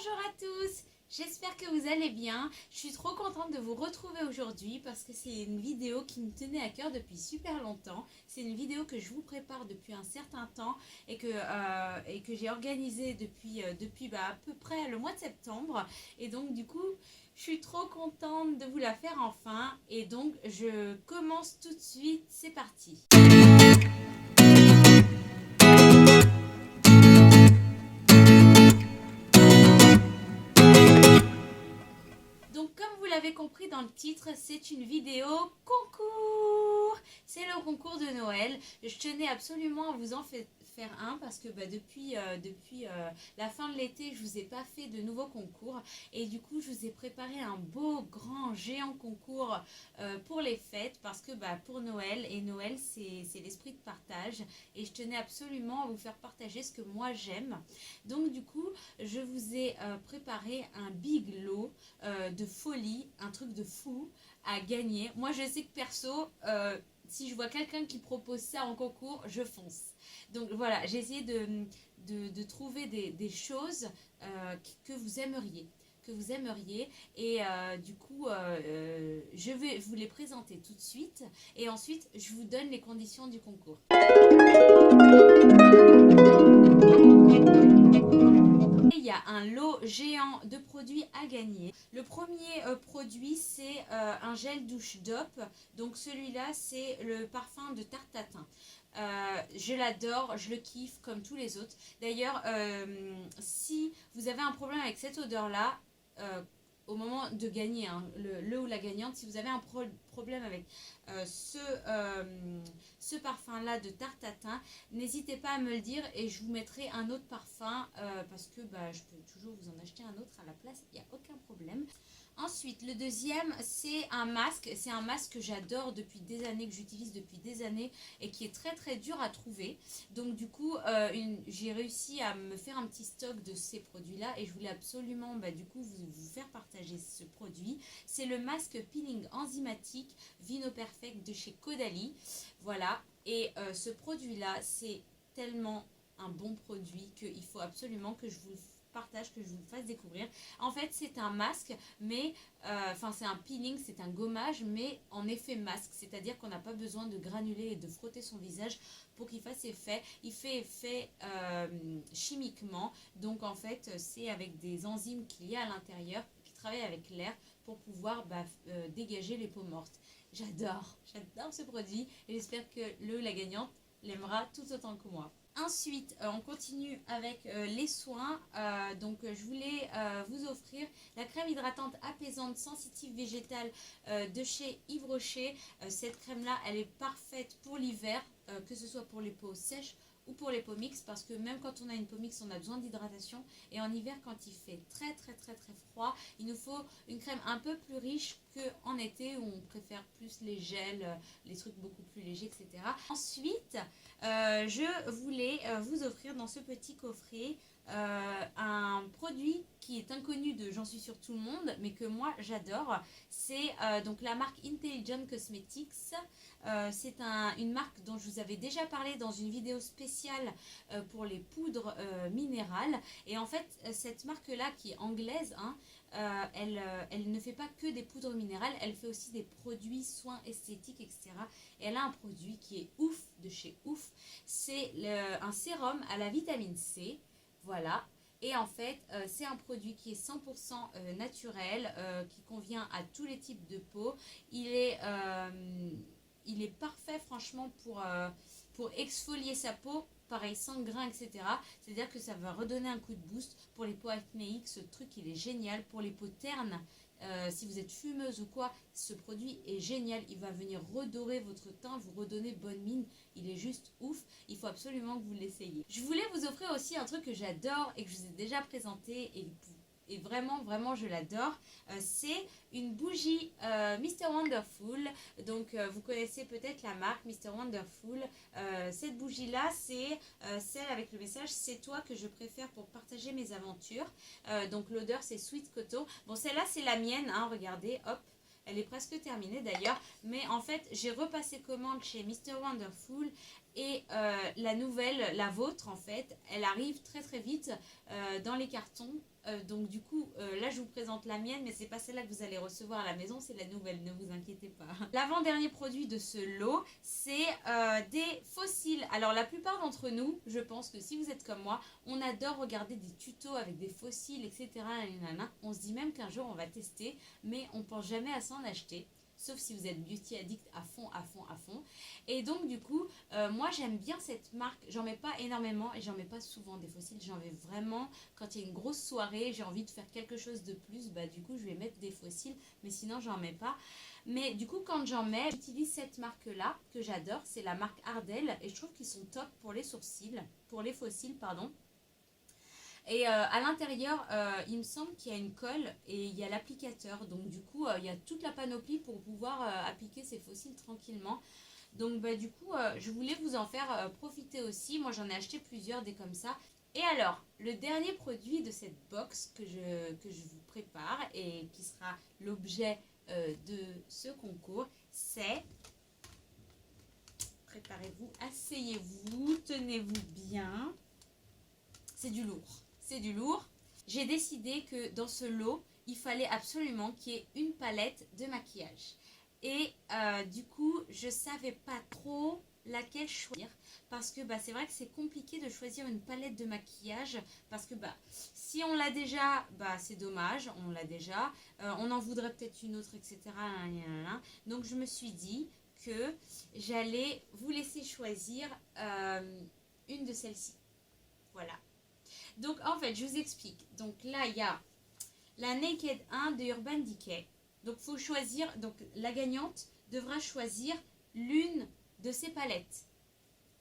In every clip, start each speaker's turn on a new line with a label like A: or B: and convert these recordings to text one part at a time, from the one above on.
A: Bonjour à tous, j'espère que vous allez bien. Je suis trop contente de vous retrouver aujourd'hui parce que c'est une vidéo qui me tenait à cœur depuis super longtemps. C'est une vidéo que je vous prépare depuis un certain temps et que j'ai organisée depuis à peu près le mois de septembre. Et donc du coup, je suis trop contente de vous la faire enfin. Et donc je commence tout de suite, c'est parti. Donc comme vous l'avez compris dans le titre, c'est une vidéo concours. C'est le concours de Noël. Je tenais absolument à vous en faire un parce que depuis la fin de l'été, je vous ai pas fait de nouveaux concours. Et du coup, je vous ai préparé un beau, grand, géant concours pour les fêtes parce que pour Noël, et Noël c'est l'esprit de partage. Et je tenais absolument à vous faire partager ce que moi j'aime. Donc du coup, je vous ai préparé un big lot de folie, un truc de fou à gagner. Moi je sais que perso, si je vois quelqu'un qui propose ça en concours, je fonce. Donc voilà, j'ai essayé de trouver des choses que vous aimeriez. Et du coup je vais vous les présenter tout de suite et ensuite je vous donne les conditions du concours. Il y a un lot géant de produits à gagner. Le premier produit, c'est un gel douche DOP. Donc celui-là, c'est le parfum de tarte tatin. Je l'adore, je le kiffe comme tous les autres. D'ailleurs, si vous avez un problème avec cette odeur-là, au moment de gagner, hein, le ou la gagnante, si vous avez un problème avec ce parfum-là de tarte tatin, n'hésitez pas à me le dire et je vous mettrai un autre parfum parce que je peux toujours vous en acheter un autre à la place, il n'y a aucun problème. Ensuite, le deuxième, c'est un masque. C'est un masque que j'adore depuis des années, que j'utilise depuis des années et qui est très très dur à trouver. Donc du coup, j'ai réussi à me faire un petit stock de ces produits-là et je voulais absolument du coup vous faire partager ce produit. C'est le masque peeling enzymatique Vino Perfect de chez Caudalie. Voilà, et ce produit-là, c'est tellement un bon produit qu'il faut absolument que je vous le partage, que je vous le fasse découvrir. En fait, c'est un masque, mais c'est un peeling, c'est un gommage, mais en effet masque, c'est-à-dire qu'on n'a pas besoin de granuler et de frotter son visage pour qu'il fasse effet. Il fait effet chimiquement, donc en fait, c'est avec des enzymes qu'il y a à l'intérieur qui travaillent avec l'air pour pouvoir dégager les peaux mortes. J'adore ce produit et j'espère que la gagnante l'aimera tout autant que moi. Ensuite, on continue avec les soins. Je voulais vous offrir la crème hydratante apaisante sensitive végétale de chez Yves Rocher. Cette crème-là, elle est parfaite pour l'hiver, que ce soit pour les peaux sèches ou pour les peaux mixtes, parce que même quand on a une peau mixte, on a besoin d'hydratation. Et en hiver, quand il fait très très très très froid, il nous faut une crème un peu plus riche qu'en été où on préfère plus les gels, les trucs beaucoup plus légers, etc. Ensuite, je voulais vous offrir dans ce petit coffret un produit qui est inconnu de j'en suis sûre tout le monde, mais que moi j'adore. C'est donc la marque Intelligent Cosmetics. C'est une marque dont je vous avais déjà parlé dans une vidéo spéciale pour les poudres minérales. Et en fait, cette marque-là qui est anglaise, elle ne fait pas que des poudres minérales, elle fait aussi des produits soins esthétiques, etc. Et elle a un produit qui est ouf de chez ouf. C'est un sérum à la vitamine C. Voilà. Et en fait, c'est un produit qui est 100% naturel, qui convient à tous les types de peau. Il est parfait franchement pour exfolier sa peau, pareil sans grains, etc. C'est-à-dire que ça va redonner un coup de boost pour les peaux acnéiques. Ce truc, il est génial. Pour les peaux ternes, si vous êtes fumeuse ou quoi, ce produit est génial. Il va venir redorer votre teint, vous redonner bonne mine. Il est juste ouf. Il faut absolument que vous l'essayiez. Je voulais vous offrir aussi un truc que j'adore et que je vous ai déjà présenté et vraiment je l'adore. C'est une bougie Mr Wonderful. Donc vous connaissez peut-être la marque Mr Wonderful. Cette bougie là, c'est celle avec le message c'est toi que je préfère pour partager mes aventures. Donc l'odeur c'est Sweet Coteau. Bon, celle là c'est la mienne, regardez, hop. Elle est presque terminée d'ailleurs, mais en fait j'ai repassé commande chez Mr Wonderful Et la nouvelle, la vôtre en fait, elle arrive très très vite dans les cartons. Donc du coup, là je vous présente la mienne, mais c'est pas celle-là que vous allez recevoir à la maison, c'est la nouvelle, ne vous inquiétez pas. L'avant-dernier produit de ce lot, c'est des fossiles. Alors la plupart d'entre nous, je pense que si vous êtes comme moi, on adore regarder des tutos avec des fossiles, etc. On se dit même qu'un jour on va tester, mais on pense jamais à s'en acheter. Sauf si vous êtes beauty addict à fond, à fond, à fond. Et donc du coup, moi j'aime bien cette marque. J'en mets pas énormément et j'en mets pas souvent des fossiles. J'en mets vraiment quand il y a une grosse soirée, j'ai envie de faire quelque chose de plus. Bah du coup je vais mettre des fossiles, mais sinon j'en mets pas. Mais du coup quand j'en mets, j'utilise cette marque-là que j'adore. C'est la marque Ardell et je trouve qu'ils sont top pour les sourcils, pour les fossiles pardon. Et à l'intérieur, il me semble qu'il y a une colle et il y a l'applicateur. Donc du coup, il y a toute la panoplie pour pouvoir appliquer ces fossiles tranquillement. Donc bah, du coup, je voulais vous en faire profiter aussi. Moi, j'en ai acheté plusieurs des comme ça. Et alors, le dernier produit de cette box que je vous prépare et qui sera l'objet de ce concours, c'est... Préparez-vous, asseyez-vous, tenez-vous bien. C'est du lourd. C'est du lourd. J'ai décidé que dans ce lot, il fallait absolument qu'il y ait une palette de maquillage. Et du coup, je ne savais pas trop laquelle choisir. Parce que bah, c'est vrai que c'est compliqué de choisir une palette de maquillage. Parce que bah, si on l'a déjà, bah, c'est dommage, on l'a déjà. On en voudrait peut-être une autre, etc. Donc je me suis dit que j'allais vous laisser choisir une de celles-ci. Voilà. Donc en fait, je vous explique. Donc là, il y a la Naked 1 de Urban Decay. Donc il faut choisir, donc la gagnante devra choisir l'une de ces palettes.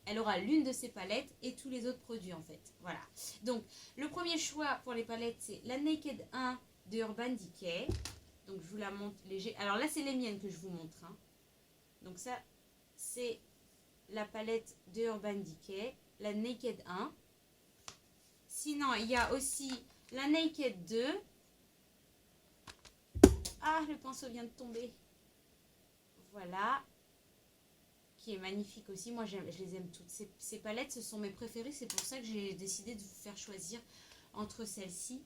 A: Elle aura l'une de ces palettes et tous les autres produits en fait. Voilà. Donc le premier choix pour les palettes, c'est la Naked 1 de Urban Decay. Donc je vous la montre léger. Alors là, c'est les miennes que je vous montre. Hein. Donc ça, c'est la palette de Urban Decay, la Naked 1. Sinon, il y a aussi la Naked 2. Ah, le pinceau vient de tomber. Voilà. Qui est magnifique aussi. Moi, je les aime toutes. Ces palettes, ce sont mes préférées. C'est pour ça que j'ai décidé de vous faire choisir entre celles-ci.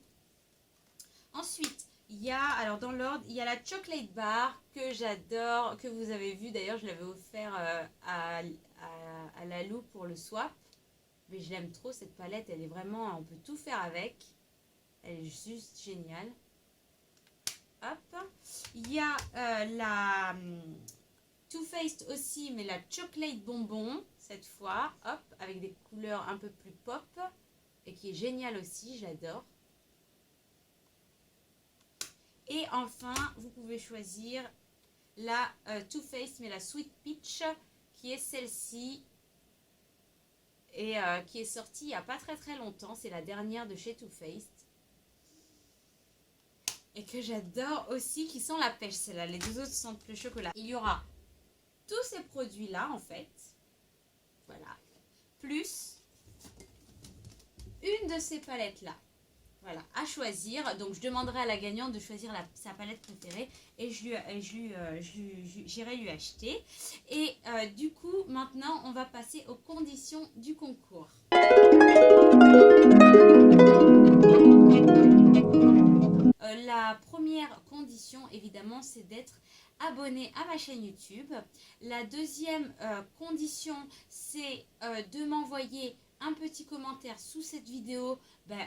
A: Ensuite, il y a, alors dans l'ordre, il y a la Chocolate Bar que j'adore, que vous avez vu. D'ailleurs, je l'avais offert à Lalou pour le swap. Mais je l'aime trop cette palette, elle est vraiment, on peut tout faire avec. Elle est juste géniale. Hop. Il y a la Too Faced aussi, mais la Chocolate Bonbon, cette fois. Hop, avec des couleurs un peu plus pop. Et qui est géniale aussi, j'adore. Et enfin, vous pouvez choisir la Too Faced, mais la Sweet Peach, qui est celle-ci. Et qui est sortie il n'y a pas très très longtemps. C'est la dernière de chez Too Faced. Et que j'adore aussi, qui sent la pêche. Celle-là, les deux autres sentent le chocolat. Il y aura tous ces produits-là en fait. Voilà. Plus une de ces palettes-là. Voilà, à choisir. Donc je demanderai à la gagnante de choisir sa palette préférée et j'irai lui acheter. Et du coup, maintenant, on va passer aux conditions du concours. La première condition, évidemment, c'est d'être abonné à ma chaîne YouTube. La deuxième condition, c'est de m'envoyer un petit commentaire sous cette vidéo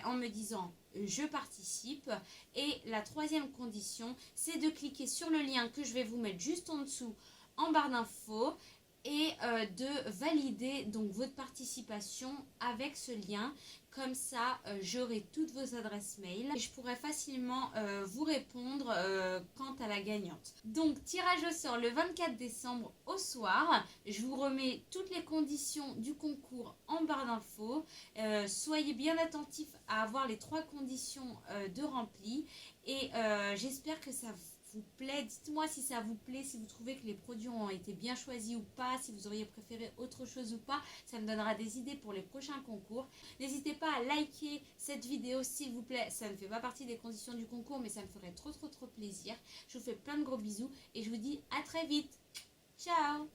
A: en me disant je participe. Et la troisième condition, c'est de cliquer sur le lien que je vais vous mettre juste en dessous en barre d'infos et de valider donc votre participation avec ce lien. Comme ça, j'aurai toutes vos adresses mail et je pourrai facilement vous répondre quant à la gagnante. Donc, tirage au sort le 24 décembre au soir. Je vous remets toutes les conditions du concours en barre d'infos. Soyez bien attentifs à avoir les 3 conditions de rempli et j'espère que ça vous plaît. Dites-moi si ça vous plaît, si vous trouvez que les produits ont été bien choisis ou pas, si vous auriez préféré autre chose ou pas. Ça me donnera des idées pour les prochains concours. N'hésitez pas à liker cette vidéo s'il vous plaît. Ça ne fait pas partie des conditions du concours, mais ça me ferait trop plaisir. Je vous fais plein de gros bisous et je vous dis à très vite. Ciao!